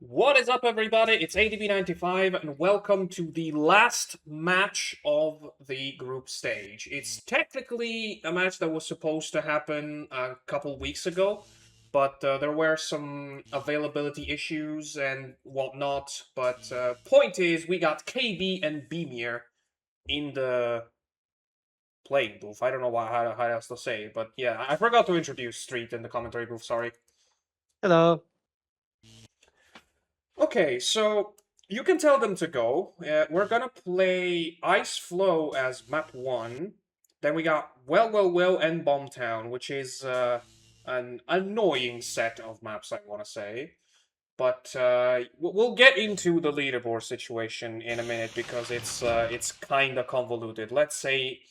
What is up, everybody? It's ADB95, and welcome to the last match of the group stage. It's technically a match that was supposed to happen a couple weeks ago, but there were some availability issues and whatnot. But point is, we got KB and Beamier in the playing booth. I don't know how else to say, but yeah, I forgot to introduce Street in the commentary booth. Sorry. Hello. Okay, so you can tell them to go. We're gonna play Ice Flow as map 1. Then we got Well and Bombtown, which is an annoying set of maps, I want to say. But we'll get into the leaderboard situation in a minute because it's kind of convoluted. Let's say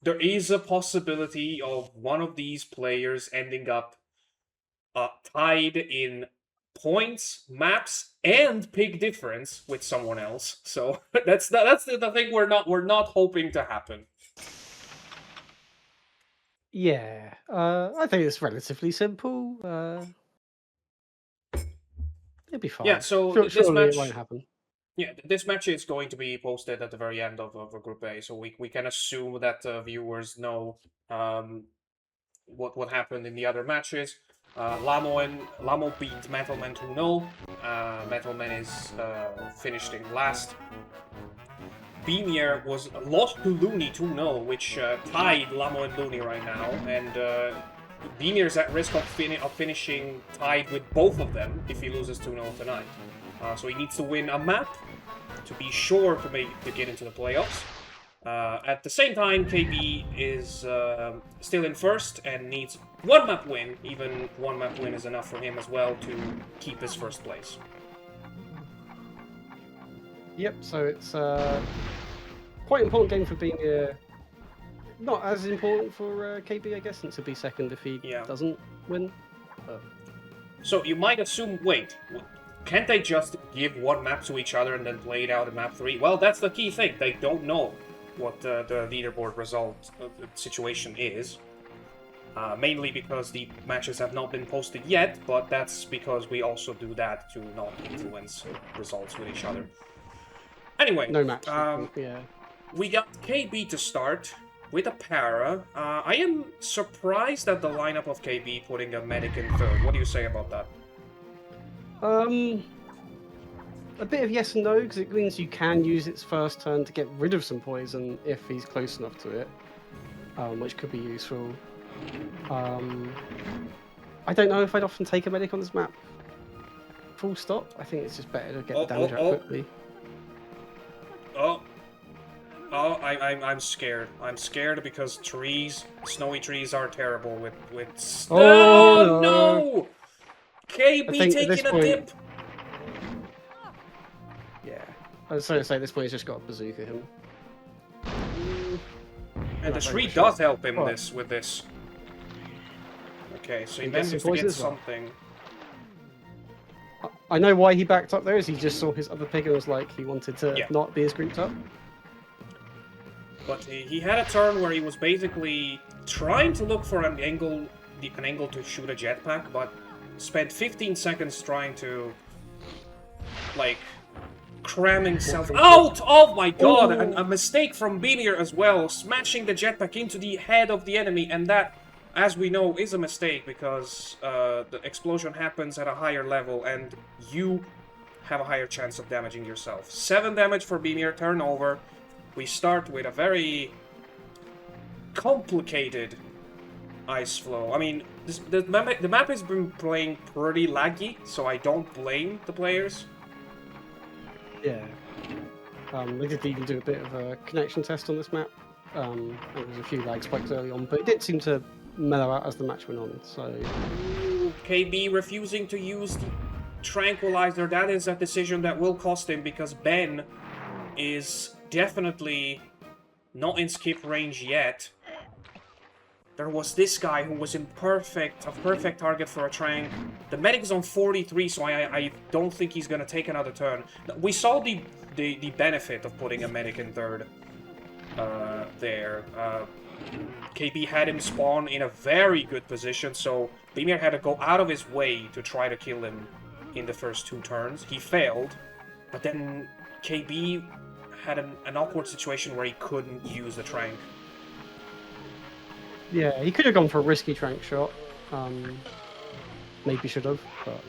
there is a possibility of one of these players ending up tied in points, maps, and pick difference with someone else. So that's the thing we're not hoping to happen. Yeah, I think it's relatively simple. It'll be fine. Yeah. So Surely it won't happen. this match is going to be posted at the very end of Group A, so we can assume that viewers know what happened in the other matches. Lamo beat Metalman 2-0. Metalman is finished in last. Beamier was lost to Looney 2-0, which tied Lamo and Looney right now, and Beamier is at risk of finishing tied with both of them if he loses 2-0 tonight. So he needs to win a map to be sure to get into the playoffs. At the same time, KB is still in first and needs one map win. Even one map win is enough for him as well to keep his first place. Yep. So it's quite important game for being not as important for KB, I guess, since he'll be second if he doesn't win. So you might assume, wait, can't they just give one map to each other and then play it out in map 3? Well, that's the key thing. They don't know what the leaderboard result situation is. Mainly because the matches have not been posted yet, but that's because we also do that to not influence results with each other. Anyway, no match. We got KB to start with a para. I am surprised at the lineup of KB putting a medic in third. What do you say about that? A bit of yes and no, because it means you can use its first turn to get rid of some poison if he's close enough to it, which could be useful. I don't know if I'd often take a medic on this map. Full stop. I think it's just better to get the damage out quickly. I'm scared. I'm scared because snowy trees are terrible with. Oh no! KB taking a dip. Yeah, I was trying to say at this point he's just got a bazooka him. And the tree does help him with this. Okay, so he manages to get something. I know why he backed up there, is he just saw his other pick and was like, he wanted to not be as grouped up. But he had a turn where he was basically trying to look for an angle to shoot a jetpack, but spent 15 seconds trying to, like, cram himself out! Oh my god! A mistake from Beamier as well, smashing the jetpack into the head of the enemy, and that, as we know, is a mistake because the explosion happens at a higher level and you have a higher chance of damaging yourself. 7 damage for Beamier, turn over. We start with a very complicated ice flow. I mean, the map has been playing pretty laggy, so I don't blame the players. Yeah. They did even do a bit of a connection test on this map. There was a few lag spikes early on, but it did seem to mellow out as the match went on, so... KB refusing to use the tranquilizer, that is a decision that will cost him because Ben is definitely not in skip range yet. There was this guy who was a perfect target for a trank. The medic is on 43, so I don't think he's gonna take another turn. We saw the benefit of putting a medic in third there. KB had him spawn in a very good position, so Beamier had to go out of his way to try to kill him in the first 2 turns. He failed, but then KB had an awkward situation where he couldn't use the Trank. Yeah, he could have gone for a risky Trank shot. Maybe should have, but...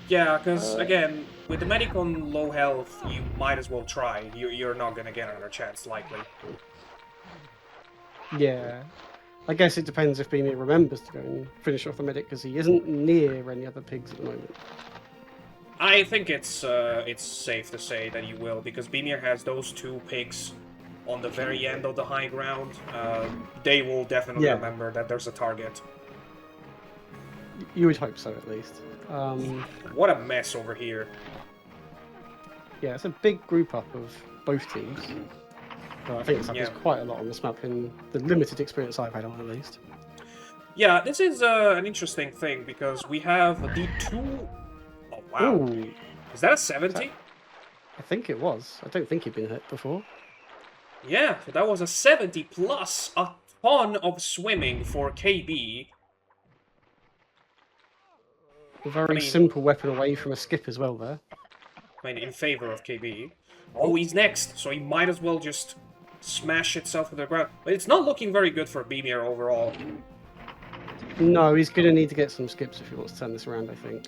Yeah, because, again, with the medic on low health, you might as well try. You're not going to get another chance, likely. Yeah. I guess it depends if Beamier remembers to go and finish off the medic, because he isn't near any other pigs at the moment. I think it's safe to say that you will, because Beamier has those 2 pigs on the very end of the high ground. They will definitely remember that there's a target. You would hope so, at least. What a mess over here. Yeah, it's a big group up of both teams. Well, I think it's there's quite a lot on this map in the limited experience I've had on, at least. Yeah, this is an interesting thing, because we have the 2... Oh, wow. Ooh. Is that a 70? I think it was. I don't think he'd been hit before. Yeah, so that was a 70 plus a ton of swimming for KB. A very simple weapon away from a skip as well there. I mean, in favor of KB. Oh, he's next, so he might as well just smash itself to the ground. But it's not looking very good for Beamier overall. No, he's going to need to get some skips if he wants to turn this around, I think.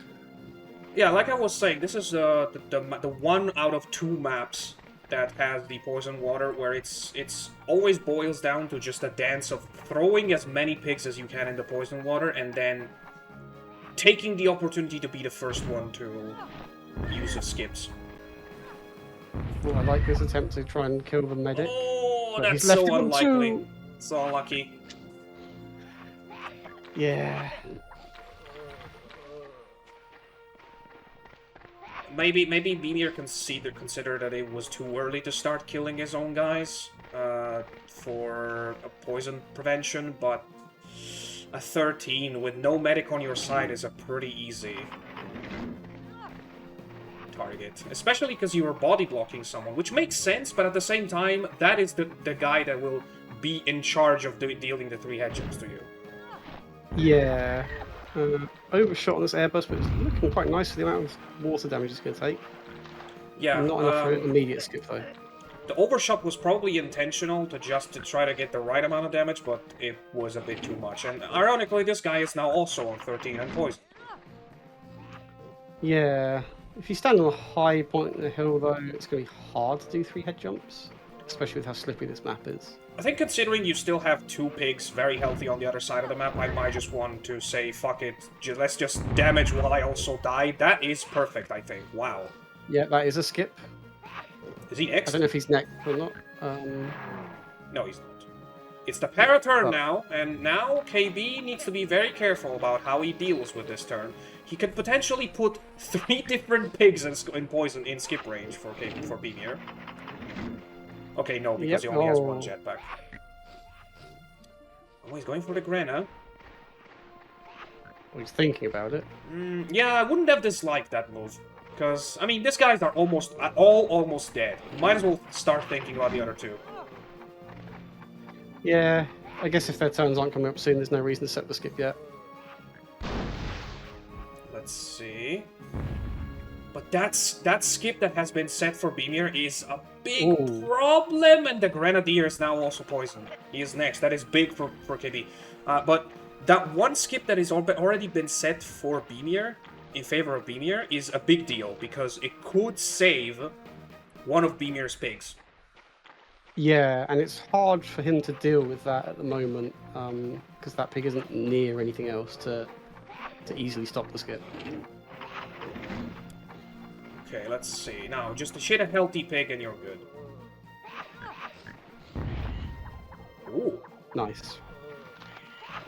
Yeah, like I was saying, this is the 1 out of 2 maps that has the poison water, where it's always boils down to just a dance of throwing as many pigs as you can in the poison water, and then taking the opportunity to be the first one to use the skips. Well, I like this attempt to try and kill the medic. Oh, that's so unlikely. So unlucky. Yeah. Maybe Beamier considered that it was too early to start killing his own guys for a poison prevention, but a 13 with no medic on your side is a pretty easy target. Especially because you were body blocking someone, which makes sense, but at the same time, that is the guy that will be in charge of dealing the 3 headshots to you. Yeah. Overshot on this airbus, but it's looking quite nice for the amount of water damage it's going to take. Yeah. Not enough for an immediate skip, though. The overshot was probably intentional to try to get the right amount of damage, but it was a bit too much. And ironically, this guy is now also on 13 and poisoned. Yeah. If you stand on a high point in the hill, though, it's going to be hard to do 3 head jumps, especially with how slippy this map is. I think considering you still have 2 pigs very healthy on the other side of the map, I might just want to say, fuck it, let's just damage while I also die. That is perfect, I think. Wow. Yeah, that is a skip. Is he next? I don't know if he's next or not. No, he's not. It's the para turn now, and now KB needs to be very careful about how he deals with this turn. He could potentially put 3 different pigs in poison in skip range for Beamier. Okay, no, because he only has 1 jetpack. Oh, he's going for the Grena. Well, he's thinking about it. Yeah, I wouldn't have disliked that move. Because, I mean, these guys are almost dead. You might as well start thinking about the other 2. Yeah, I guess if their turns aren't coming up soon, there's no reason to set the skip yet. Let's see. But that skip that has been set for Beamier is a big problem, and the Grenadier is now also poisoned. He is next. That is big for KB. But that 1 skip that is already been set for Beamier, in favor of Beamier, is a big deal, because it could save one of Beamier's pigs. Yeah, and it's hard for him to deal with that at the moment, because that pig isn't near anything else to easily stop the skip. Okay, let's see. Now, just hit a healthy pig and you're good. Ooh. Nice.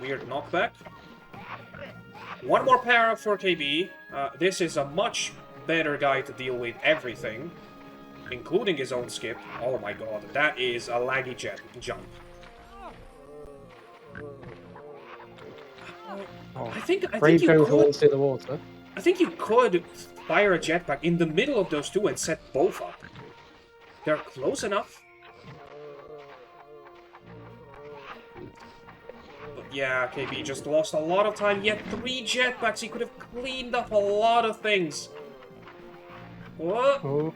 Weird knockback. 1 more para for KB. This is a much better guy to deal with everything, including his own skip. Oh my god, that is a laggy jump. I think you could the water. I think you could fire a jetpack in the middle of those 2 and set both up. They're close enough. But Yeah, KB just lost a lot of time. He had 3 jetpacks. He could have cleaned up a lot of things. What? Oh.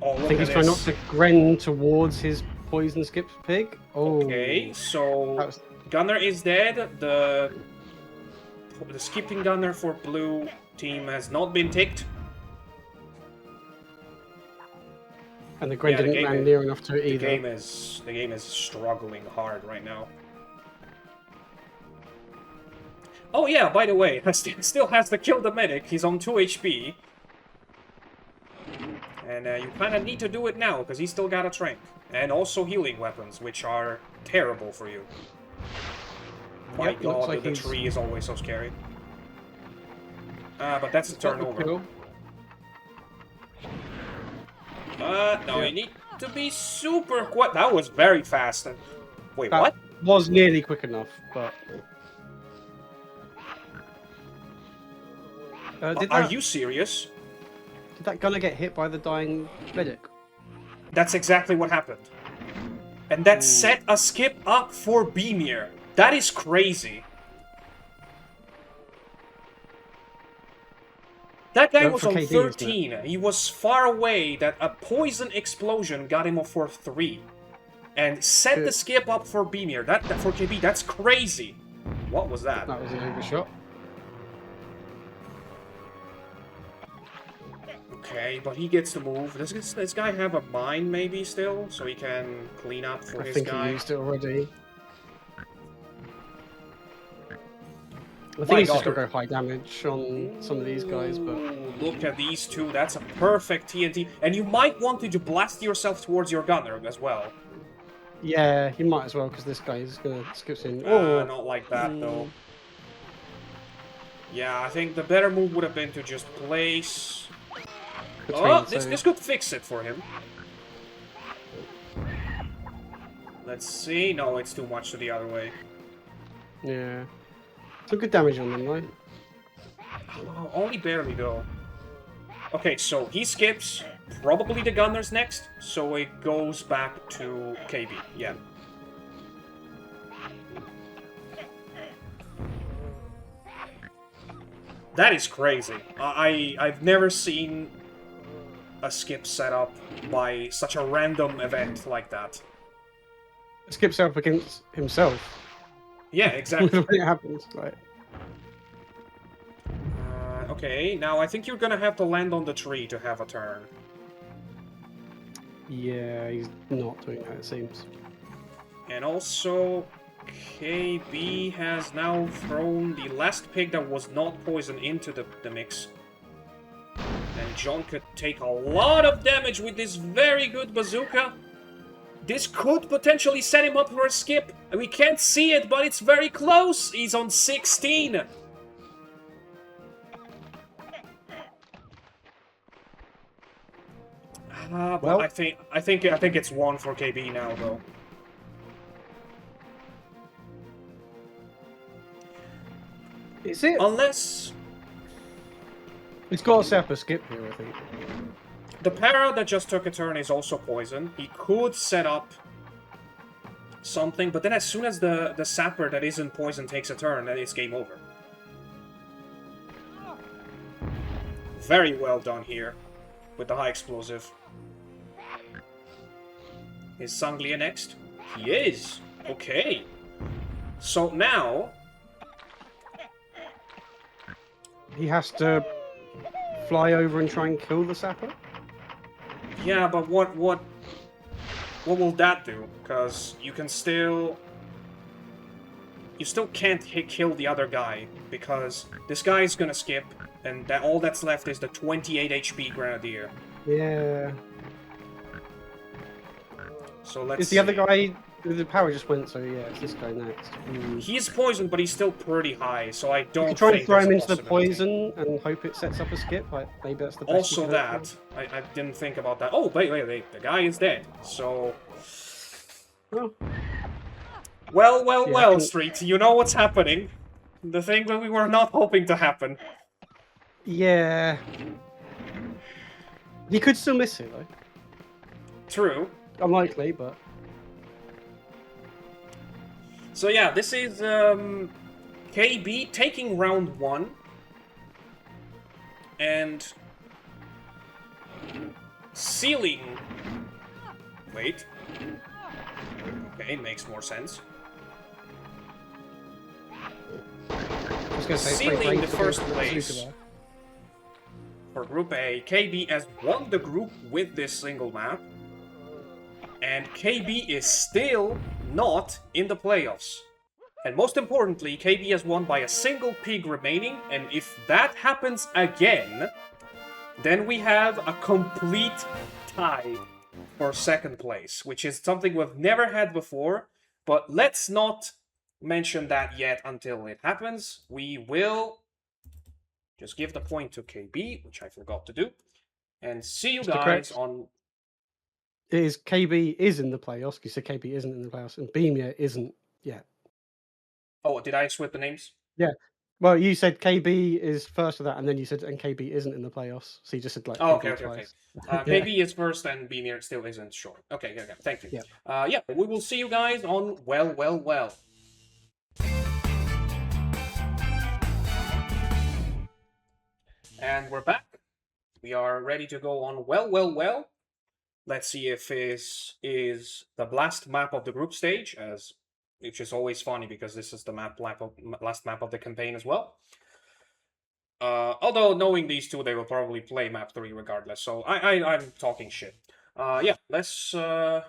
Oh, I look think at he's trying not this. to gren towards his poison skip pig. Oh. Okay, so That was... Gunner is dead. The skipping gunner for blue team has not been ticked. And the gren Yeah, didn't land near enough to it either. The game is struggling hard right now. Oh yeah, by the way, still has to kill the medic. He's on 2 HP. And you kind of need to do it now, because he's still got a trank. And also healing weapons, which are terrible for you. My god, like the tree is always so scary. But that's a turnover. No, you need to be super quick. That was very fast. Wait, that what? Was nearly quick enough, but... Are you serious? Did that gunner get hit by the dying medic? That's exactly what happened. And that set a skip up for Beamier. That is crazy. That guy was on KD, 13. He was far away that a poison explosion got him for 3. And set the skip up for Beamier. That for KB, that's crazy. What was that? That was an overshot. Okay, but he gets to move. Does this guy have a mine maybe still? So he can clean up for his guy? I think he used it already. I think he's just going to go high damage on some of these guys, but... Look at these two. That's a perfect TNT. And you might want to blast yourself towards your gunner as well. Yeah, he might as well, because this guy is going to skip in. Not like that, though. Yeah, I think the better move would have been to just place... this could fix it for him. Let's see. No, it's too much to the other way. Yeah. Some good damage on them, right? Oh, only barely, though. Okay, so he skips. Probably the gunner's next, so it goes back to KB. Yeah. That is crazy. I've never seen a skip set up by such a random event like that. Skips up against himself. Yeah, exactly. When it happens, right? Okay, now I think you're gonna have to land on the tree to have a turn. Yeah, he's not doing that, it seems. And also, KB has now thrown the last pig that was not poisoned into the mix. And John could take a lot of damage with this very good bazooka. This could potentially set him up for a skip. We can't see it, but it's very close. He's on 16. Well, I think it's 1 for KB now, though. Is it? Unless... It's got to set up a skip here, I think. The para that just took a turn is also poison. He could set up something, but then as soon as the sapper that isn't poison takes a turn, then it's game over. Very well done here with the high explosive. Is Sanglia next? He is! Okay. So now... He has to fly over and try and kill the sapper? Yeah, but what will that do? Because you can still... You still can't kill the other guy, because this guy is gonna skip, and all that's left is the 28 HP Grenadier. Yeah. So let's Is the other guy... The power just went, so yeah, it's this guy next. He's poisoned, but he's still pretty high, so I don't think you could try and throw him into the possibility. poison and hope it sets up a skip. Like, maybe that's the best. Also that. I didn't think about that. Oh, wait, the guy is dead. So... Well, Street, you know what's happening. The thing that we were not hoping to happen. Yeah. He could still miss it, though. True. Unlikely, but... So yeah, this is KB taking round 1. And sealing... Wait. Okay, makes more sense. I was going to say, Sealing the first place for Group A. KB has won the group with this single map. And KB is still not in the playoffs. And most importantly, KB has won by a single pig remaining, and if that happens again, then we have a complete tie for second place, which is something we've never had before, but let's not mention that yet until it happens. We will just give the point to KB, which I forgot to do, and see you guys on... Is KB is in the playoffs, you said KB isn't in the playoffs, and Beamier isn't yet. Oh, did I switch the names? Yeah. Well, you said KB is first of that, and then you said and KB isn't in the playoffs. So you just said like Oh, KB okay. twice. KB is first and Beamier still isn't sure. Okay, thank you. Yeah. Yeah, we will see you guys on well. And we're back. We are ready to go on well. Let's see if this is the last map of the group stage, which is always funny because this is the last map of the campaign as well. Although knowing these two, they will probably play map 3 regardless. So I'm talking shit. Yeah, let's move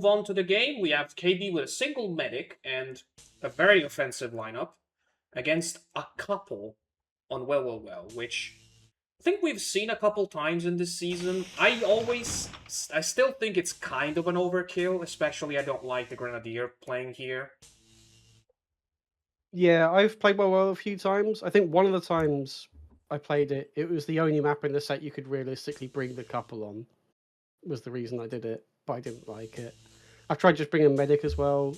on to the game. We have KB with a single medic and a very offensive lineup against a couple on well, which I think we've seen a couple times in this season. I still think it's kind of an overkill, especially I don't like the Grenadier playing here. Yeah, I've played well a few times. I think one of the times I played it, it was the only map in the set you could realistically bring the couple on, was the reason I did it, but I didn't like it. I've tried just bringing medic as well,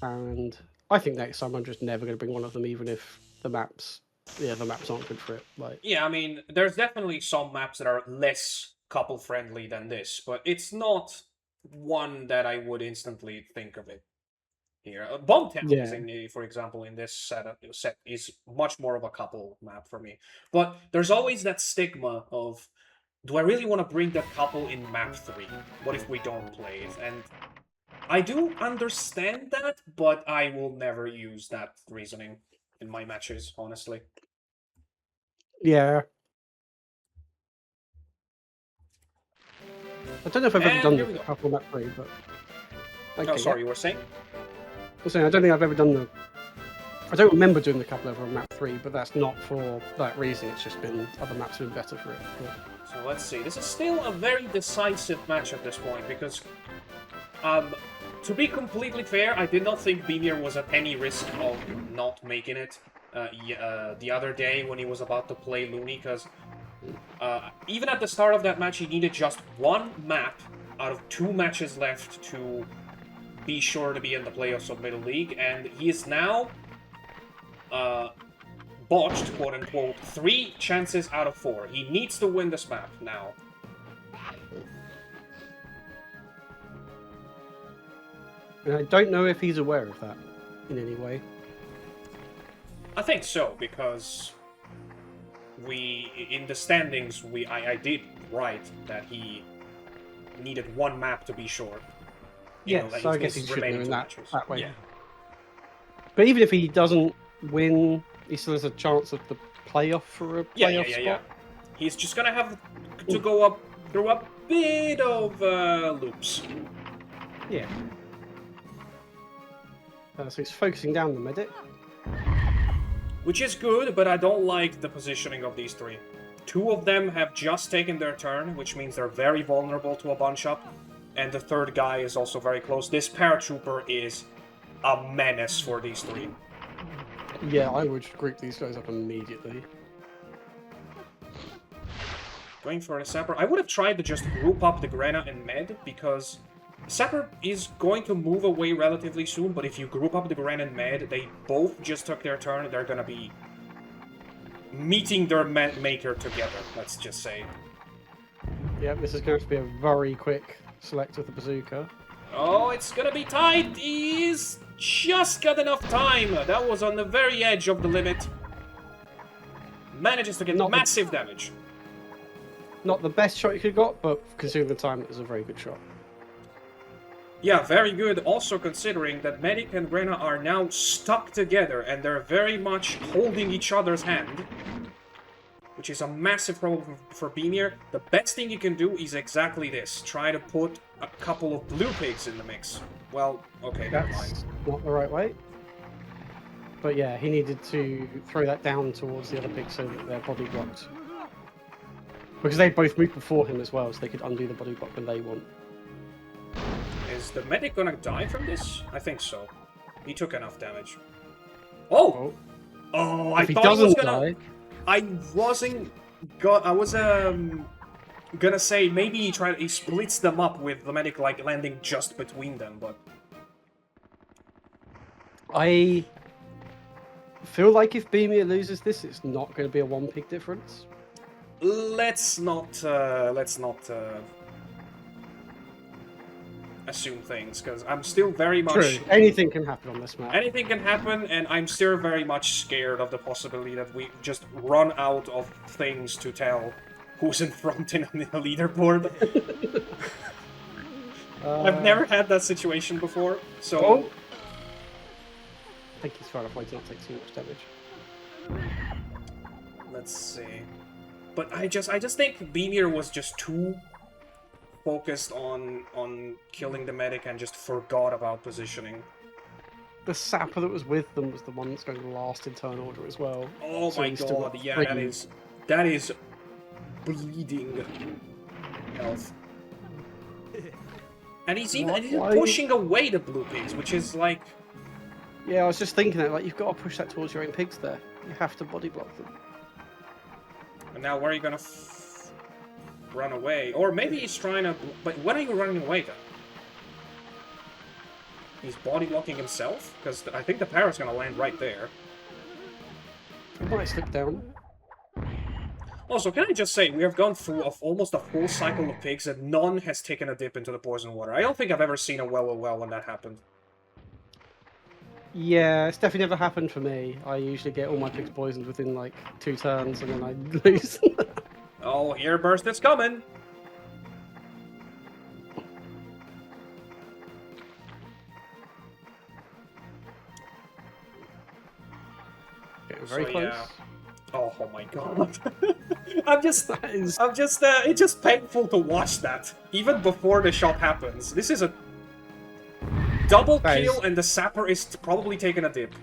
and I think next time I'm just never going to bring one of them, even if the maps aren't good for it. Like, yeah, I mean, there's definitely some maps that are less couple friendly than this, but it's not one that I would instantly think of it here. Bombtown, for example, in this set is much more of a couple map for me. But there's always that stigma of, do I really want to bring that couple in map 3? What if we don't play it? And I do understand that, but I will never use that reasoning in my matches, honestly. Yeah. I don't know if I've ever done the couple map 3, but... Okay, sorry, you were saying? I was saying, I don't think I've ever done the... I don't remember doing the couple over on map 3, but that's not for that reason. It's just been... other maps have been better for it. But... So let's see. This is still a very decisive match at this point, because... to be completely fair, I did not think Beamier was at any risk of not making it the other day when he was about to play Looney, because even at the start of that match, he needed just one map out of 2 matches left to be sure to be in the playoffs of Middle League, and he is now botched, quote-unquote, 3 chances out of 4. He needs to win this map now. And I don't know if he's aware of that in any way. I think so, because in the standings, I did write that he needed 1 map to be sure. Yeah, so I guess he should know in that way. Yeah. But even if he doesn't win, he still has a chance of the playoff for a playoff spot. Yeah. He's just gonna have to go up through a bit of loops. Yeah. So he's focusing down the medic. Which is good, but I don't like the positioning of these 3. 2 of them have just taken their turn, which means they're very vulnerable to a bunch-up. And the 3rd guy is also very close. This paratrooper is a menace for these 3. Yeah, I would group these guys up immediately. Going for a Sapper. I would have tried to just group up the Grena and Med, because Sapper is going to move away relatively soon, but if you group up the Gren and Med, they both just took their turn, they're gonna be meeting their maker together, let's just say. Yeah, this is going to be a very quick select with the bazooka. Oh, it's gonna be tight. He's just got enough time. That was on the very edge of the limit. Manages to get massive damage. Not the best shot you could have got, but considering the time, it was a very good shot. Yeah, very good. Also considering that Medic and Rena are now stuck together and they're very much holding each other's hand. Which is a massive problem for Beamier. The best thing you can do is exactly this. Try to put a couple of blue pigs in the mix. Well, okay, never mind. That's not the right way. But yeah, he needed to throw that down towards the other pigs so that they're body blocked. Because they both moved before him as well, so they could undo the body block when they want. Is the medic gonna die from this? I think so. He took enough damage. Oh! Oh, I thought he was gonna... I wasn't... I was, gonna say maybe he splits them up with the medic, like, landing just between them, but... I feel like if Beamier loses this, it's not going to be a one pig difference. Let's not assume things, because I'm still very much... True. Anything can happen on this map. Anything can happen, and I'm still very much scared of the possibility that we just run out of things to tell who's in front in the leaderboard. I've never had that situation before, so... Oh. I think he's far enough away to not take too much damage. Let's see. But I just think Beamier was just too focused on killing the medic and just forgot about positioning. The sapper that was with them was the one that's going to last in turn order as well. Oh so my god, yeah, that is bleeding health. And he's even pushing away the blue pigs, which is like... Yeah, I was just thinking that, like, you've got to push that towards your own pigs there. You have to body block them. And now where are you gonna run away? Or maybe he's trying to... But when are you running away then? He's body blocking himself? Because I think the parrot's gonna land right there. He might slip down. Also, can I just say, we have gone through almost a full cycle of pigs and none has taken a dip into the poison water. I don't think I've ever seen a well when that happened. Yeah, it's definitely never happened for me. I usually get all my pigs poisoned within, like, 2 turns, and then I lose. Oh, here burst is coming! Getting very close. Yeah. Oh my god. It's just painful to watch that. Even before the shot happens. This is a double kill and the sapper is probably taking a dip.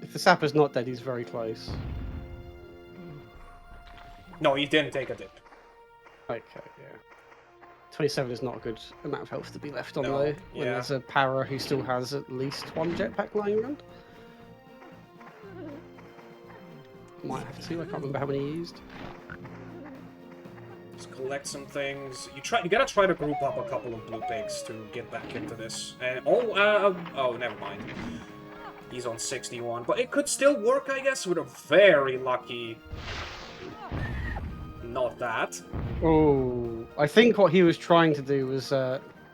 If the sapper's not dead, he's very close. No, he didn't take a dip. Okay, yeah. 27 is not a good amount of health to be left on, though, when there's a para who still has at least 1 jetpack lying around. Might have to, I can't remember how many he used. Let's collect some things. You gotta try to group up a couple of blue pigs to get back into this. And oh, never mind. He's on 61, but it could still work, I guess, with a very lucky. Not that. Oh, I think what he was trying to do was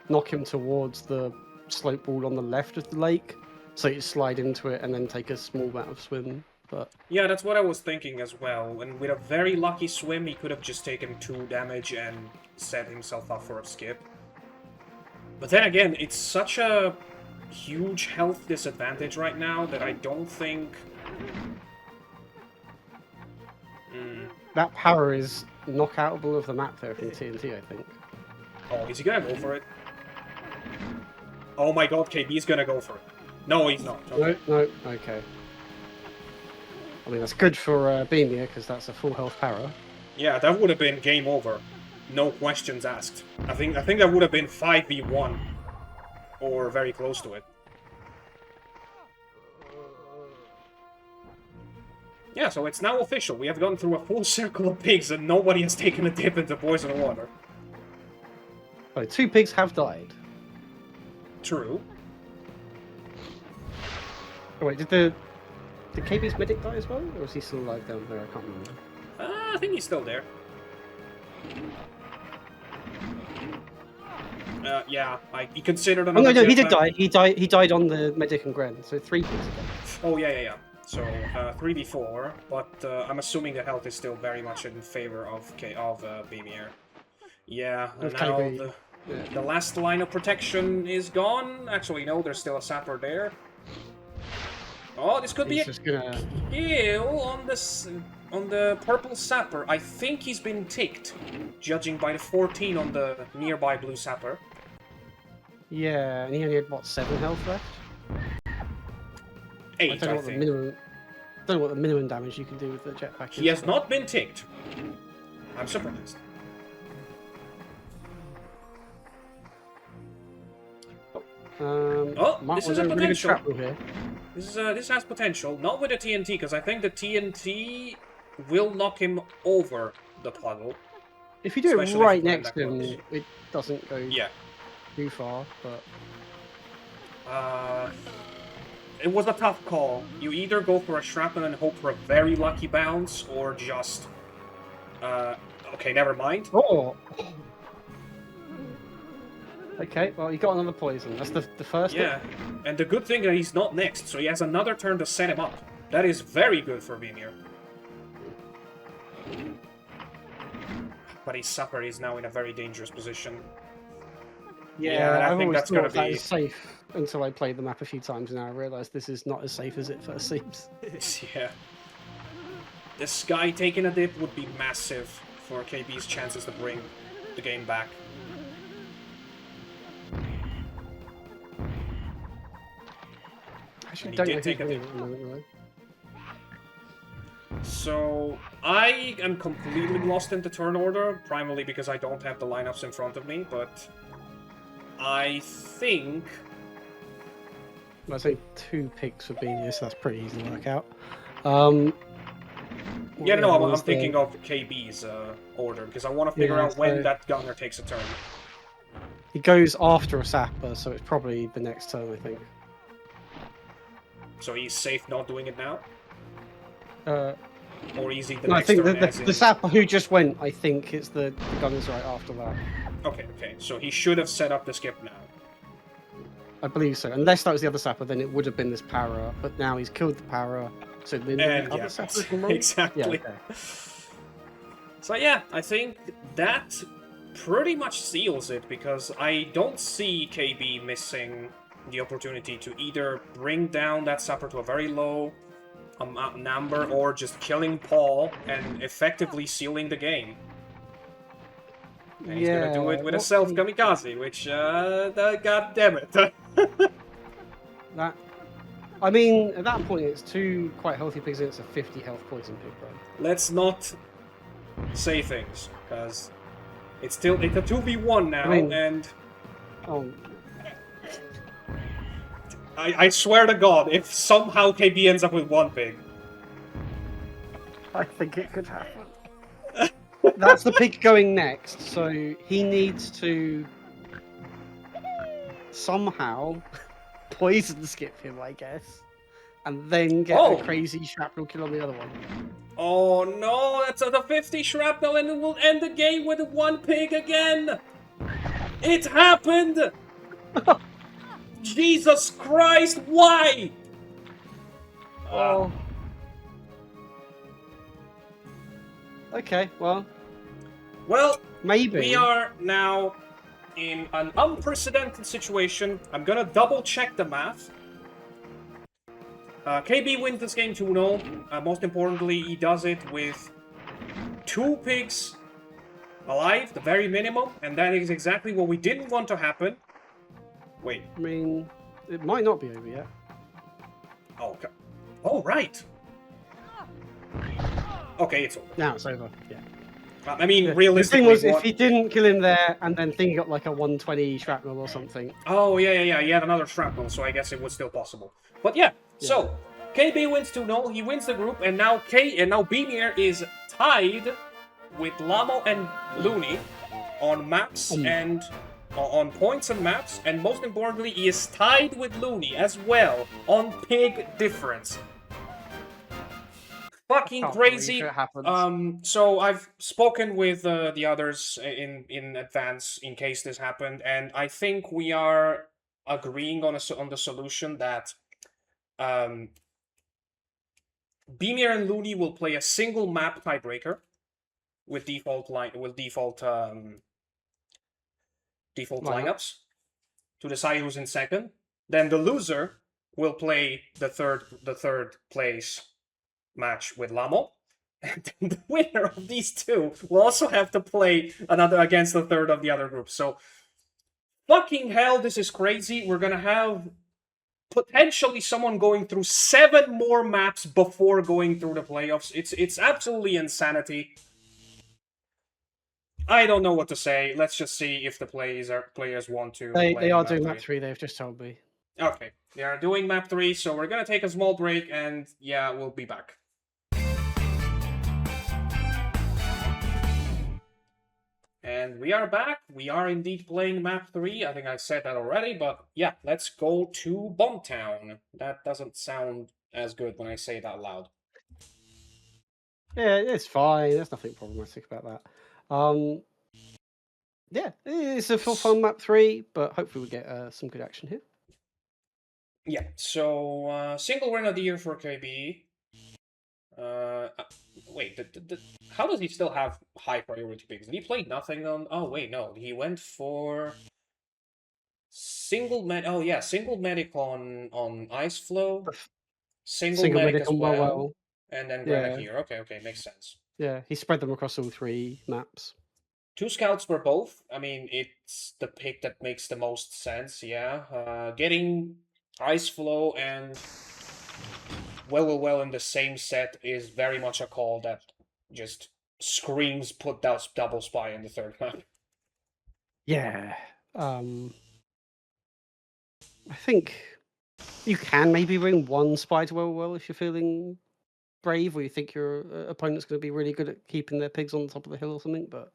knock him towards the slope wall on the left of the lake, so you slide into it and then take a small amount of swim. But yeah, that's what I was thinking as well. And with a very lucky swim, he could have just taken 2 damage and set himself up for a skip. But then again, it's such a huge health disadvantage right now that I don't think... That power is knockoutable of the map there from TNT, I think. Oh, is he gonna go for it? Oh my god, KB's gonna go for it. No, he's not. Okay. No, okay. I mean, that's good for Beamier, because that's a full health para. Yeah, that would have been game over. No questions asked. I think that would have been 5v1. Or very close to it. Yeah, so it's now official. We have gone through a full circle of pigs and nobody has taken a dip into poison water. Oh, 2 pigs have died. True. Oh wait, did KB's medic die as well? Or is he still alive down there? I can't remember. I think he's still there. Yeah, he considered Oh another no, he did jetpack. die. He died on the medic and Gren, so 3 pigs again. Oh, yeah. So, 3v4, but I'm assuming the health is still very much in favor of Beamier. Yeah, and With now Calibre, the last line of protection is gone. Actually, no, there's still a sapper there. Oh, this could be he's a just gonna... kill on the purple sapper. I think he's been ticked, judging by the 14 on the nearby blue sapper. Yeah, and he only had, what, 7 health left? 8, I don't know what the minimum... don't know what the minimum damage you can do with the jetpack is. He has not been ticked. I'm surprised. This is a potential. Here. This has potential. Not with the TNT, because I think the TNT will knock him over the puddle. If you do it right next to him, it doesn't go too far, but... It was a tough call. You either go for a shrapnel and hope for a very lucky bounce, or just... okay, never mind. Oh! Okay, well, he got another poison. That's the first Yeah, and the good thing that he's not next, so he has another turn to set him up. That is very good for Beamier. But his supper is now in a very dangerous position. Yeah, I think that's gonna that be is safe until I played the map a few times, and now I realise this is not as safe as it first seems. Yeah. The Sky taking a dip would be massive for KB's chances to bring the game back. Actually, don't know take a dip. So, I am completely lost in the turn order, primarily because I don't have the lineups in front of me, but I think... I say 2 picks for Beamier, so that's pretty easy to work out. Yeah, no, I'm thinking of KB's order, because I want to figure out when that gunner takes a turn. He goes after a sapper, so it's probably the next turn, I think. So he's safe not doing it now? Or easy the no, next I think turn? the sapper who just went, I think it's the gunner's right after that. Okay. So he should have set up the skip now. I believe so. Unless that was the other sapper, then it would have been this para. But now he's killed the para, so then the other sapper can roll. Exactly. Yeah, okay. So yeah, I think that pretty much seals it, because I don't see KB missing the opportunity to either bring down that sapper to a very low number, or just killing Paul and effectively sealing the game. And he's gonna do it with a self-kamikaze, which, god damn it. That, I mean, at that point, it's 2 quite healthy pigs and it's a 50 health poison pig, though. Let's not say things, because it's a 2v1 now, and... Oh. I swear to God, if somehow KB ends up with 1 pig... I think it could happen. That's the pig going next, so he needs to somehow poison skip him, I guess, and then get a crazy shrapnel kill on the other one. Oh no, that's a 50 shrapnel and it will end the game with 1 pig again! It happened! Jesus Christ, why? Oh. Okay, well, maybe. We are now in an unprecedented situation. I'm gonna double check the math. KB wins this game 2-0. Most importantly, he does it with 2 pigs alive, the very minimum, and that is exactly what we didn't want to happen. Wait. I mean, it might not be over yet. Oh, okay. Oh, right. Okay, it's over. Now it's over, yeah. I mean, realistically... The thing was, if he didn't kill him there, and then Thing got like a 120 shrapnel or something... Oh, yeah, he had another shrapnel, so I guess it was still possible. But yeah, so, KB wins 2-0, he wins the group, and now Beamier is tied with Lamo and Looney on maps and... on points and maps, and most importantly, he is tied with Looney as well on pig difference. fucking Can't believe crazy. it happens. So I've spoken with the others in advance in case this happened, and I think we are agreeing on the solution that um, Beamier and Looney will play a single map tiebreaker with default Lineup. lineups to decide who's in second. Then the loser will play the third place match with Lamo. And then the winner of these two will also have to play another against the third of the other group. So fucking hell, this is crazy. We're gonna have potentially someone going through 7 more maps before going through the playoffs. It's absolutely insanity. I don't know what to say. Let's just see if the players want to They play are map doing 3. map 3. They've just told me. Okay, they are doing map 3, so we're gonna take a small break, and yeah, we'll be back. And we are back. We are indeed playing map 3. I think I said that already, but yeah, let's go to Bombtown. That doesn't sound as good when I say it out loud. Yeah, it's fine. There's nothing problematic about that. Yeah, it's a full fun map 3, but hopefully we get some good action here. Yeah, so single win of the year for KB. Wait, how does he still have high priority picks? Did he play nothing on? Oh wait, no, he went for single med. Oh yeah, single medic on Ice Flow, single medic as on well, and then Granite Yeah. here. Okay, makes sense. Yeah, he spread them across all 3 maps. 2 scouts for both. I mean, it's the pick that makes the most sense. Yeah, getting Ice Flow and well in the same set is very much a call that just screams put that double spy in the third map. Yeah. I think you can maybe bring one spy to well if you're feeling brave, or you think your opponent's going to be really good at keeping their pigs on the top of the hill or something. But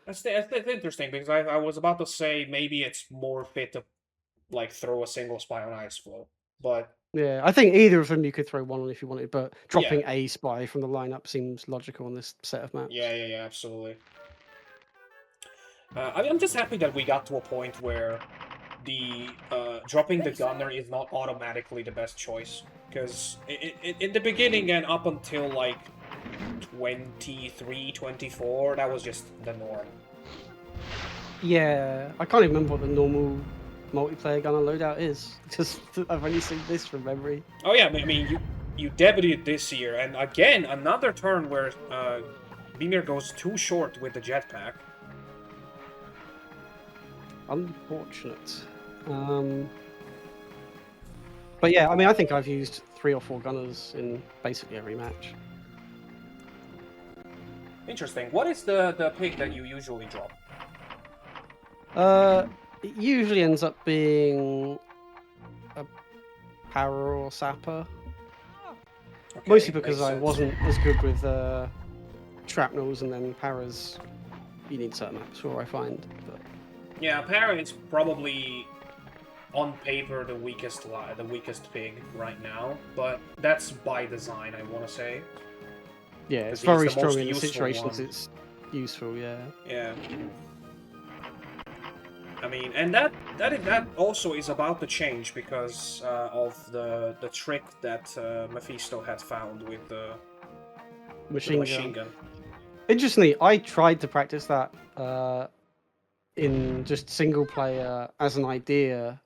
that's interesting because I was about to say maybe it's more fit to like throw a single spy on Ice Flow, but yeah, I think either of them you could throw one on if you wanted, but dropping yeah. a spy from the lineup seems logical on this set of maps. Yeah, absolutely. I'm just happy that we got to a point where the dropping the gunner is not automatically the best choice, because in the beginning and up until like 23, 24, that was just the norm. Yeah, I can't even remember what the normal multiplayer gunner loadout is. Just I've only seen this from memory. Oh yeah, I mean you debuted this year, and again another turn where Beamier goes too short with the jetpack. Unfortunate. But yeah, I mean, I think I've used 3 or 4 gunners in basically every match. Interesting. What is the pick that you usually drop? It usually ends up being a Para or Sapper. Okay, Mostly because I sense. wasn't as good with shrapnels, and then Paras you need certain maps for, I find. But yeah, Para is probably on paper the weakest pig right now, but that's by design, I want to say. Yeah, it's very strong in the situations it's useful. Yeah. Yeah. I mean, and that also is about to change because of the trick that Mephisto had found with the machine gun. Interestingly, I tried to practice that in just single player as an idea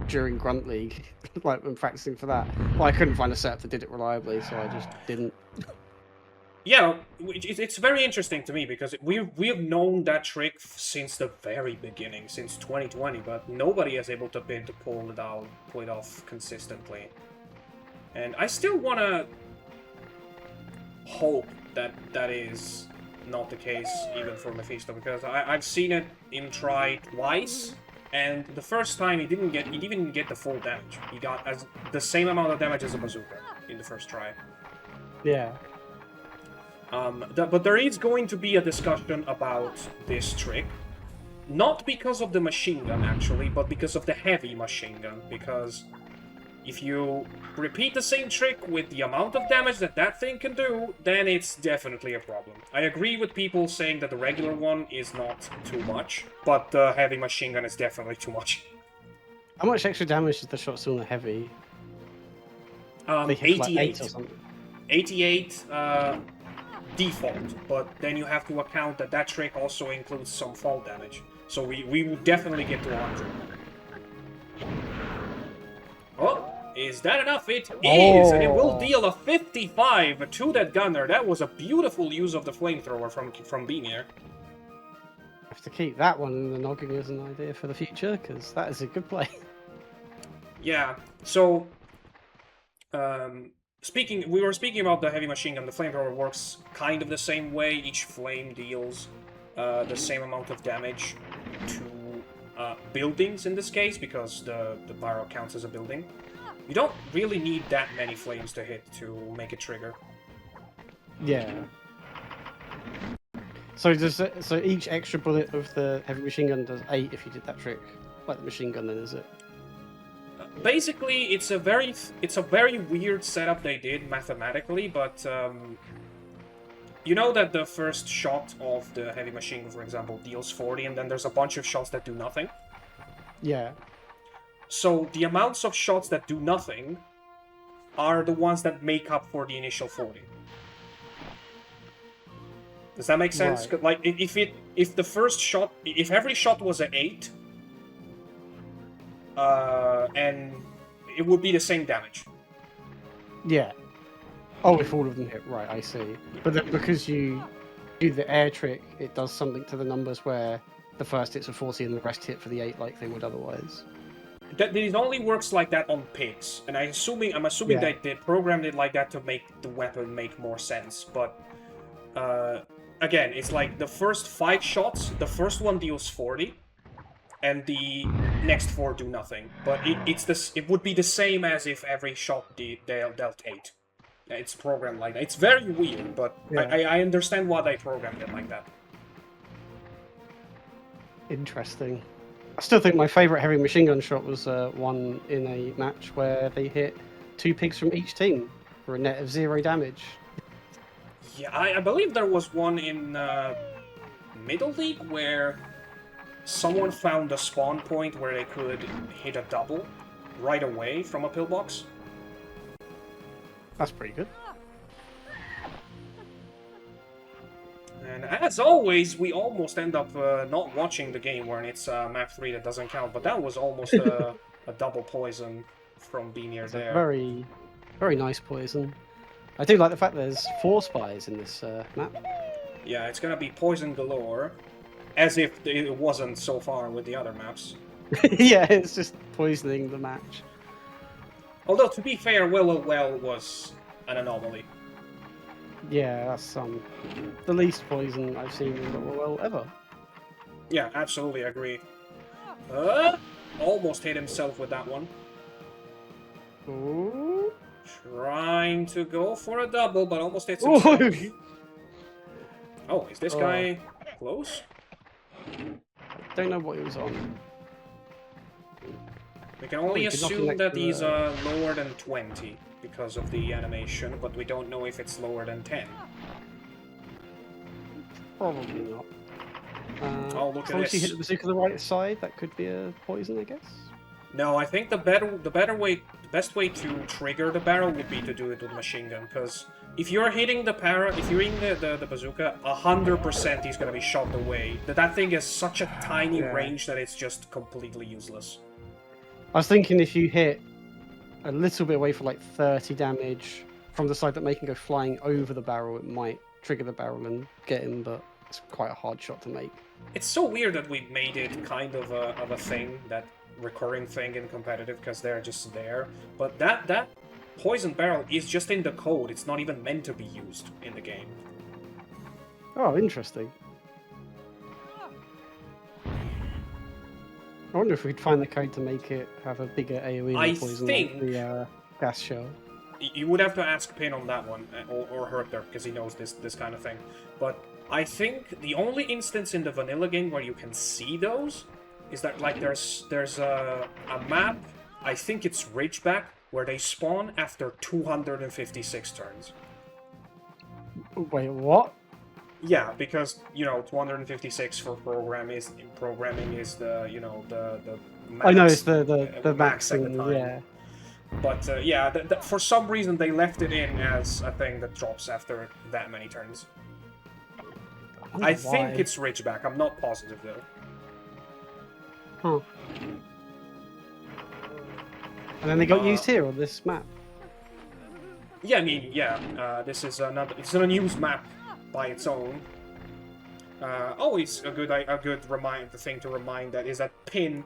during Grunt League, like when practicing for that. But I couldn't find a setup that did it reliably, so I just didn't. Yeah, it's very interesting to me because we've known that trick since the very beginning, since 2020, but nobody is able to pull it off consistently. And I still want to hope that that is not the case even for Mephisto, because I've seen it him try twice, and the first time he didn't even get the full damage. He got the same amount of damage as a bazooka in the first try. Yeah. But there is going to be a discussion about this trick, not because of the machine gun actually, but because of the heavy machine gun, because If you repeat the same trick with the amount of damage that that thing can do, then it's definitely a problem. I agree with people saying that the regular one is not too much, but the heavy machine gun is definitely too much. How much extra damage does the shot still on the heavy? They hit like 8 or something. 88 default, but then you have to account that that trick also includes some fall damage. So we would definitely get to 100. Oh, is that enough? It is, and it will deal a 55 to that gunner. That was a beautiful use of the flamethrower from Beamier. I have to keep that one in the noggin as an idea for the future, because that is a good play. Yeah, so we were speaking about the heavy machine gun. The flamethrower works kind of the same way. Each flame deals the same amount of damage to buildings in this case, because the barrel counts as a building. You don't really need that many flames to hit to make it trigger. Yeah. So so each extra bullet of the heavy machine gun does 8 if you did that trick, like the machine gun. Then is it? Basically, it's a very weird setup they did mathematically, but you know that the first shot of the heavy machine gun, for example, deals 40, and then there's a bunch of shots that do nothing. Yeah. So the amounts of shots that do nothing are the ones that make up for the initial 40. Does that make sense? Right. Like if the first shot, if every shot was an 8, and it would be the same damage. Yeah. Oh, if all of them hit, right, I see. But then because you do the air trick, it does something to the numbers where the first hits for 40 and the rest hit for the 8 like they would otherwise. It only works like that on pigs, and I'm assuming that they programmed it like that to make the weapon make more sense. But again, it's like the first 5 shots, the first one deals 40, and the next 4 do nothing. But it would be the same as if every shot dealt 8. It's programmed like that. It's very weird, but yeah. I understand why they programmed it like that. Interesting. I still think my favourite heavy machine gun shot was one in a match where they hit 2 pigs from each team for a net of 0 damage. Yeah, I believe there was one in Middle League where someone found a spawn point where they could hit a double right away from a pillbox. That's pretty good. And as always, we almost end up not watching the game when it's map 3 that doesn't count, but that was almost a double poison from Beamier there. Very, very nice poison. I do like the fact there's 4 spies in this map. Yeah, it's gonna be poison galore, as if it wasn't so far with the other maps. Yeah, it's just poisoning the match. Although, to be fair, Well was an anomaly. Yeah, that's the least poison I've seen in Well ever. Yeah, absolutely agree. Almost hit himself with that one. Ooh. Trying to go for a double, but almost hits himself. Oh, is this guy close? Don't know what he was on. We can only assume that he's lower than 20 because of the animation, but we don't know if it's lower than 10. Probably not. Oh, look at this. If you hit the bazooka to the right side, that could be a poison, I guess. No, I think the best way to trigger the barrel would be to do it with machine gun, because if you're hitting the the bazooka, 100% he's gonna be shot away. That thing has such a tiny range that it's just completely useless. I was thinking if you hit a little bit away for like 30 damage from the side that may can go flying over the barrel, it might trigger the barrel and get him, but it's quite a hard shot to make. It's so weird that we made it kind of a thing, that recurring thing in competitive, because they're just there. But that poison barrel is just in the code. It's not even meant to be used in the game. Oh, interesting. I wonder if we'd find the code to make it have a bigger AoE poison like the gas shell. You would have to ask Pin on that one, or Herter, because he knows this kind of thing. But I think the only instance in the vanilla game where you can see those is that, like, there's a map, I think it's Ridgeback, where they spawn after 256 turns. Wait, what? Yeah, because 256 for programming is the the I know it's max the max max at the thing. time. Yeah. But yeah, for some reason they left it in as a thing that drops after that many turns. I think why. it's Ridgeback. I'm not positive though. Huh. And then they got used here on this map. Yeah, I mean, yeah. This is another. It's an unused map by its own. Always a good thing to remind that is that Pin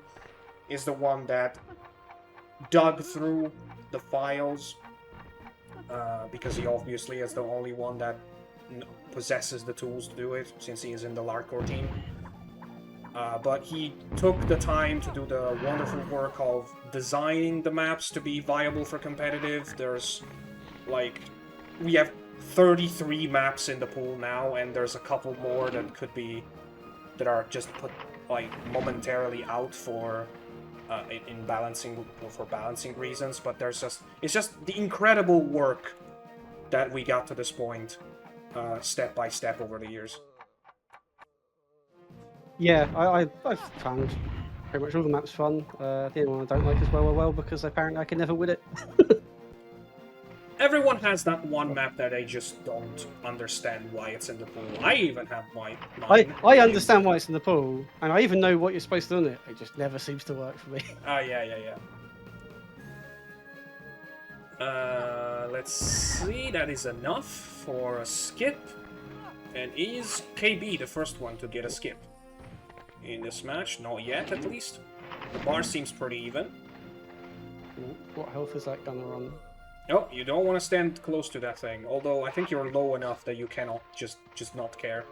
is the one that dug through the files because he obviously is the only one that possesses the tools to do it since he is in the Larkcore team. But he took the time to do the wonderful work of designing the maps to be viable for competitive. There's like we have 33 maps in the pool now, and there's a couple more that are just put like momentarily out for balancing reasons. But it's just the incredible work that we got to this point, step by step over the years. Yeah, I've found pretty much all the maps fun. The only one I don't like is well because apparently I can never win it. Everyone has that one map that they just don't understand why it's in the pool. I even have mine. I understand why it's in the pool, and I even know what you're supposed to do on it. It just never seems to work for me. Yeah. Let's see. That is enough for a skip. And is KB the first one to get a skip in this match? Not yet, at least. The bar seems pretty even. What health is that gunner on? Oh, you don't want to stand close to that thing. Although I think you're low enough that you cannot just not care.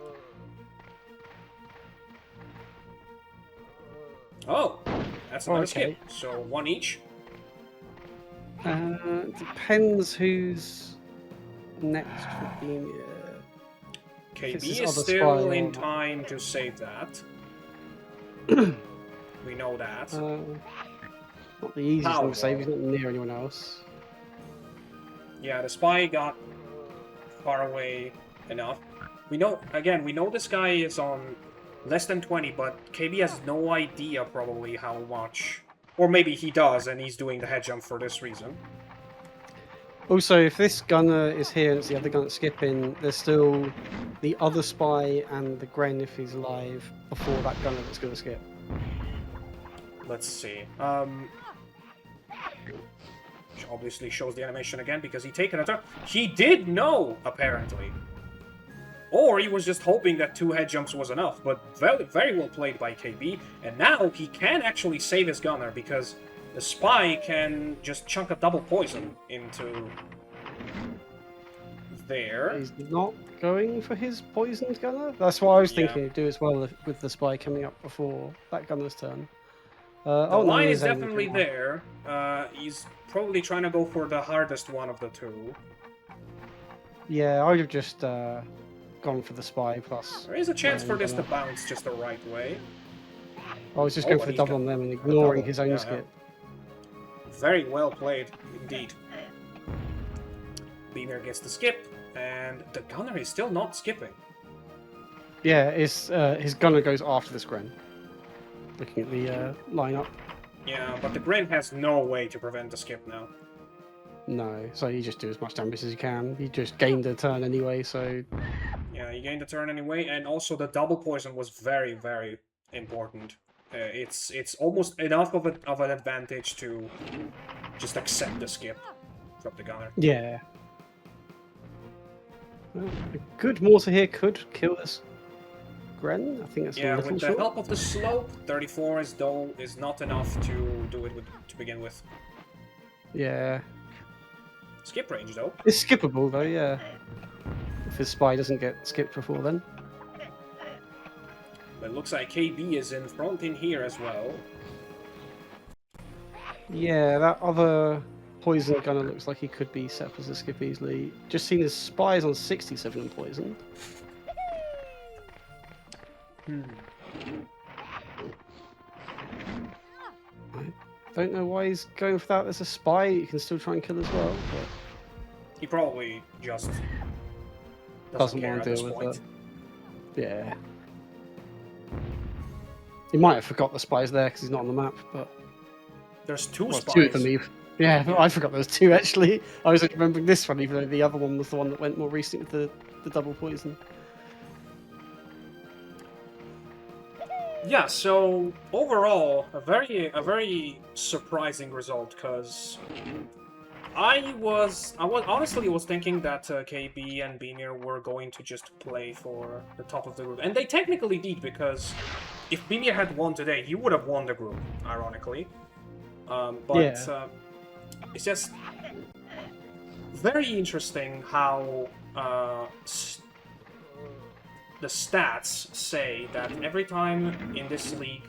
Oh, that's another skip. So one each. Depends who's next for Beamier. KB is still in time to save that. We know that. Not the easiest thing to save. He's not near anyone else. Yeah, the spy got far away enough. We know this guy is on less than 20, but KB has no idea probably how much. Or maybe he does, and he's doing the head jump for this reason. Also, if this gunner is here and it's the other gunner skipping, there's still the other spy and the Gren if he's alive before that gunner that's going to skip. Let's see. Obviously shows the animation again because he taken a turn. He did know, apparently. Or he was just hoping that 2 head jumps was enough, but very, very well played by KB. And now he can actually save his gunner because the spy can just chunk a double poison into there. He's not going for his poisoned gunner? That's what I was thinking he'd do as well with the spy coming up before that gunner's turn. The line is definitely there. He's probably trying to go for the hardest one of the two. Yeah, I would have just gone for the spy plus. There is a chance for this to bounce just the right way. I was just going for the double on them and ignoring his own skip. Very well played, indeed. Beamier gets the skip, and the gunner is still not skipping. Yeah, his gunner goes after this Gren. Looking at the lineup. Yeah, but the Gren has no way to prevent the skip now. No, so you just do as much damage as you can. You just gained a turn anyway, so... Yeah, you gained a turn anyway, and also the double poison was very, very important. It's almost enough of an advantage to just accept the skip from the gunner. Yeah. Well, a good mortar here could kill this Gren. I think that's a little with the short. help of the slope, 34 is not enough to do it to begin with. Yeah. Skip range though. It's skippable though, yeah. If his spy doesn't get skipped before then. But it looks like KB is in front in here as well. Yeah, that other poison gunner looks like he could be set up as a skip easily. Just seen his spies on 67 and poison. Right. don't know why he's going for that as a spy. You can still try and kill as well, but He probably just doesn't care want at to this deal with point. it. Yeah. He might have forgot the spy's there because he's not on the map, but There's two well, spies. two of them even. Yeah, I forgot there was two actually. I was remembering this one, even though the other one was the one that went more recent with the double poison. Yeah, so overall, a very surprising result, because I honestly was thinking that KB and Beamier were going to just play for the top of the group, and they technically did, because if Beamier had won today, he would have won the group, ironically. But Yeah. it's just very interesting how the stats say that every time in this league,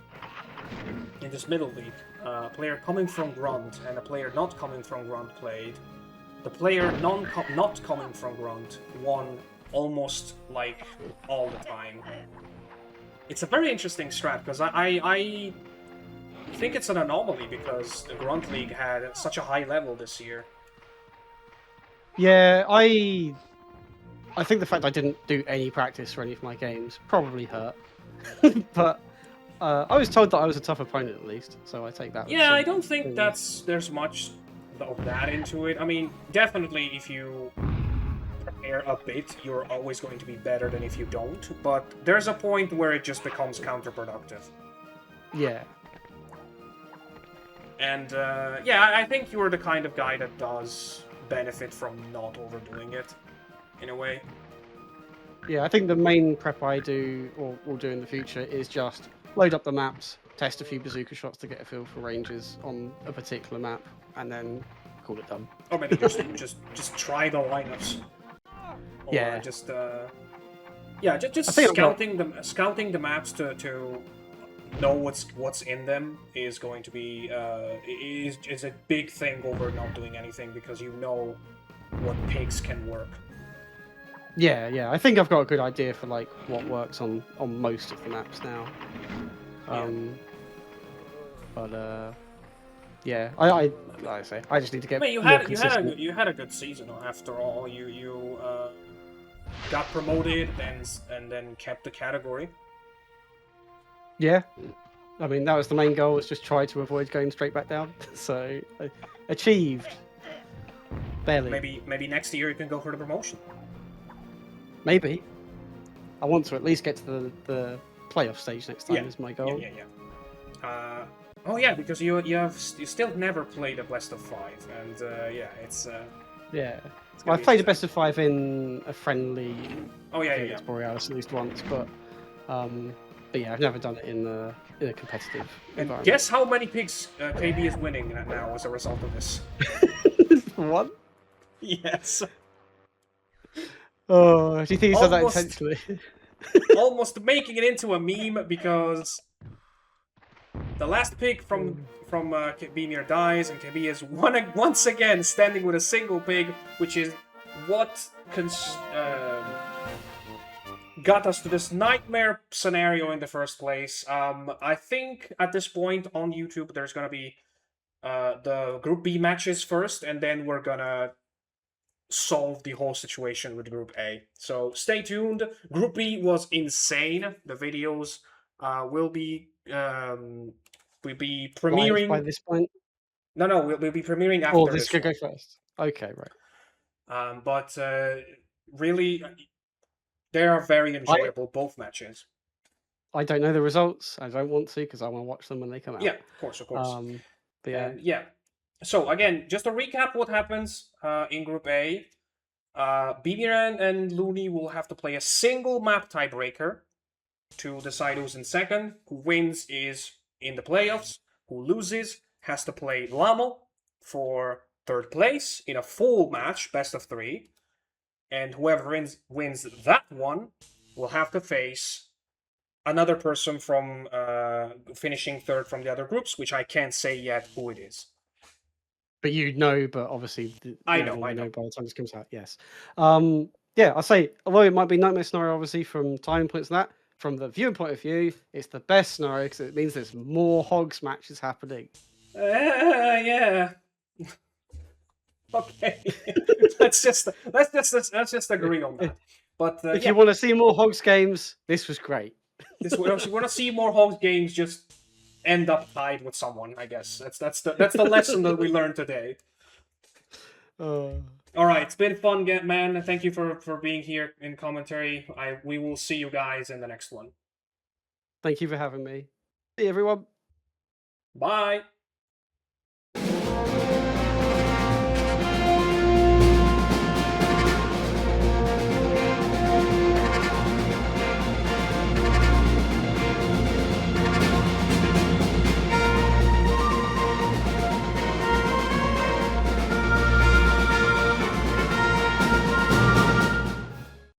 in this middle league, a player coming from Grunt and a player not coming from Grunt played, the player not coming from Grunt won almost like all the time. It's a very interesting strat, because I think it's an anomaly, because the Grunt League had such a high level this year. Yeah, I think the fact I didn't do any practice for any of my games probably hurt. But I was told that I was a tough opponent at least, so I take that. Yeah, I don't think there's much of that into it. I mean, definitely if you prepare a bit, you're always going to be better than if you don't, but there's a point where it just becomes counterproductive. Yeah. And yeah, I think you're the kind of guy that does benefit from not overdoing it, in a way. Yeah, I think the main prep I do or will do in the future is just load up the maps, test a few bazooka shots to get a feel for ranges on a particular map, and then call it done. Or maybe just try the lineups. Or Yeah. just just scouting the maps to know what's in them is going to be is a big thing over not doing anything, because you know what pigs can work. Yeah. I think I've got a good idea for like what works on most of the maps now. But yeah, I like I say, I just need to get. I mean, you had a good season after all. You got promoted and then kept the category. Yeah, I mean that was the main goal. Was just try to avoid going straight back down. So achieved. Barely. Maybe next year you can go for the promotion. Maybe. I want to at least get to the playoff stage next time. Is my goal. Yeah. Oh yeah, because you still never played a best of 5, and yeah, it's yeah. Well, I've played a best of 5 in a friendly. Oh yeah. Borealis at least once, but yeah, I've never done it in a competitive environment. Guess how many pigs KB is winning now as a result of this? 1? Yes. Oh, do you think he said that intentionally? Almost making it into a meme, because the last pig from Beamier dies, and KB is once again standing with a single pig, which is what got us to this nightmare scenario in the first place. I think at this point on YouTube there's gonna be the Group B matches first, and then we're gonna solve the whole situation with Group A. So stay tuned. Group B was insane. The videos will be premiering by this point. No, we'll be premiering after. Oh, this could go first. Okay, right. But really, they are very enjoyable, both matches. I don't know the results. I don't want to, because I want to watch them when they come out. Yeah, of course. But yeah. And yeah. So again, just to recap what happens in Group A. Beamier and Looney will have to play a single map tiebreaker to decide who's in second. Who wins is in the playoffs. Who loses has to play Lamo for third place in a full match, best of 3. And whoever wins that one will have to face another person from finishing third from the other groups, which I can't say yet who it is. But you know, but obviously I know by the time this comes out. Yes. Yeah, I'll say, although it might be nightmare scenario, obviously from time points and that, from the viewer point of view, it's the best scenario because it means there's more Hogs matches happening. Yeah. Okay. let's just agree on that. But If yeah, you want to see more Hogs games, this was great. if you want to see more Hogs games, just end up tied with someone. I guess that's the lesson that we learned today. Uh, All right, it's been fun, man. Thank you for being here in commentary. We will see you guys in the next one. Thank you for having me. See you, everyone. Bye.